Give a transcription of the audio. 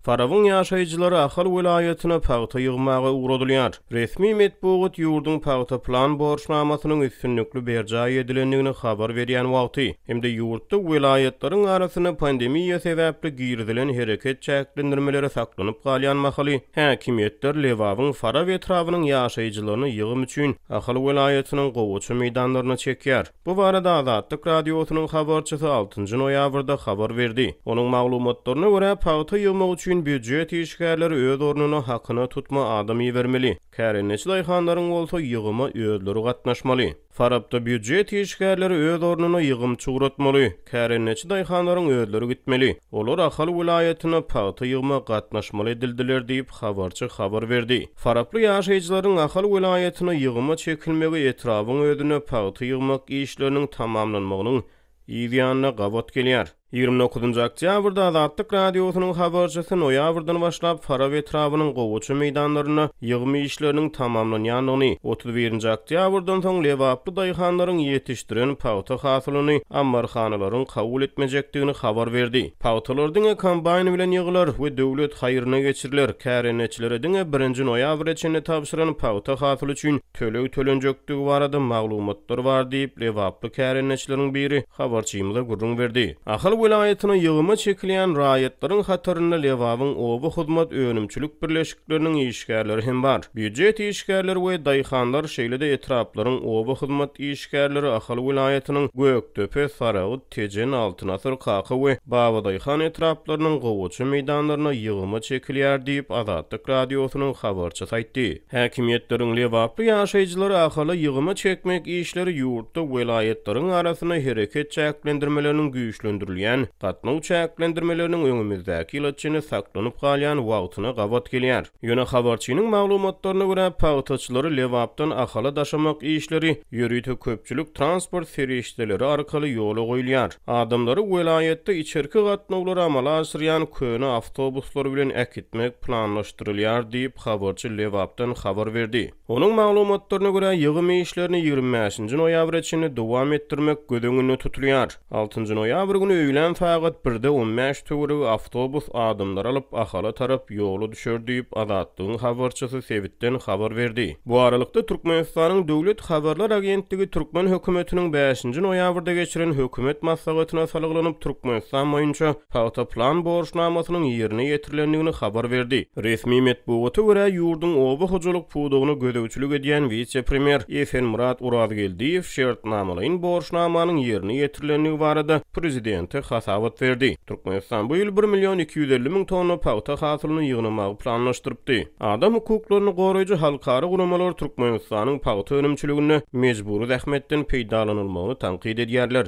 Farawın ýaşaýjylary Ahal welaýatyna paýta ýygmaga uğradylýar. Resmi medpugat ýurdun paýta plan borçnamasynyň üstünlükli berjäy edilendigini habar berýän wagty, hemde ýurtda welaýatlaryň arasyna pandemiýa sebäpli girdilen hereket çäklendirmeleri saklanyp galýan mahaly häkimetler Lewawyň Faraw etrawynyň ýaşaýjylaryny ýygym üçin Ahal welaýatynyň gowuçy meýdanlaryna çekýär. Bu barada Azatlyk radiosynyň habarçysy 6-njy noýabrda habar berdi. Onuň maglumatlaryna görä paýta ýygmak üçin büdjet işgärleri öz ornuny hakyna tutma adamy bermeli. Kärenneçi daýhanlaryň bolsa ýygyma özleri gatnaşmaly. Farabda büdjet işgärleri öz ornuny ýygym çugratmaly. Kärenneçi daýhanlaryň özleri gitmeli. Olar Ahal welaýatyna paýta ýygma gatnaşmaly edildiler diýip habarçy habar berdi. Faraply ýaşaýjylaryň Ahal welaýatyna ýygyma çekilmegi etrawyň özüne paýta ýygmak işleriniň tamamlanmagynyň ýa-da gawat gelýär. 29-njy oktýabrda Azatlyk radiosynyň habarçysy noýabrdan başlap Faraw etrawynyň gowuçy meýdanlaryna ýygmy işleriniň tamamlanýanyny, 31-nji oktýabrdan soň Lewaply daýhanlaryň ýetişdiren paýta hasylyny ambarhanalaryň kabul etmejekdigini habar berdi. Paýtalardyň kombaýny bilen ýygylar we döwlet haýyryna geçiriler. Kärenneçilere diňe 1-nji noýabr içinde tapşyran paýta hasyly üçin töleg tölenjektigi barada maglumatlar bar diýip Lewaply kärenneçileriň biri habarçymyza gurrun berdi. Ahal welaýatyna ýygyma çekilýän raýatlaryň hataryna Lewawyň oba hyzmat önümçilik birleşikleriniň işgärleri hem bar. Büdjet işgärleri we daýhanlar şeýlede etraplaryň oba hyzmat işgärleri Ahal welaýatynyň Göktöpe, Saraw, Tejen, Altynasır, Kaka we Baba daýhan etraplarynyň gowuçy meýdanlaryna ýygyma çekilýär diýip Azatlyk radiosynyň habarçysy aýtdy. Häkimetleriň Lewaply ýaşaýjylary Ahala ýygyma çekmek işleri ýurtda welaýatlaryň arasyna hereket çäklendirmeleriniň güýçlendirilýän gatnaw çäklendirmeleriniň öňümizdäki ýylaçyny saklanyp galýan wagtyna gawat gelýär. Ýöne habarçynyň maglumatlaryna görä paýtaçylary Lewapdan Ahala daşamak işleri ýörüýte köpçülik transport serişdeleri arkaly ýola goýulýar. Adamlary welaýatda içerki gatnawlary amala asyrýan köne awtobuslar bilen äkitmek planlaşdyrylýar diýip habarçy Lewapdan habar berdi. Onuň maglumatlaryna görä ýygym işlerini 25-nji noýabr içinde dowam etdirmek gödöňünde tutulýar. 6-njy noýabr güni öýlen saat 1-de 15 töwri awtobus adamlar alyp Ahala tarap ýola düşer diýip Azatlygyň habarçysy Sebitden habar berdi. Bu aralykda Türkmenistanyň döwlet habarlar agentligi Türkmen hökümetiniň 5-nji noýabrda geçiren hökümet maslahatyna salyglanyp Türkmenistan boýunça paýta plan borçnamasynyň ýerine ýetirilendigini habar berdi. Resmi medpugaty görä ýurdun oba hojalyk pudugyny gödäwçilik edýän vice-premier Efen Murat Urazgeldiýew şertnamalaryň borçnamanyň ýerine ýetirilenligi barada prezidenti hasawat berdi. Türkmenistan bu ýyl 1.250.000 tonna paýta hasylyny ýygnamagy planlaşdyrypdy. Adam hukuklaryny goraýjy halkara guramalar Türkmenistanyň paýta önümçiligine mejburi zähmetden peýdalanylmagyny tankyd edýärler.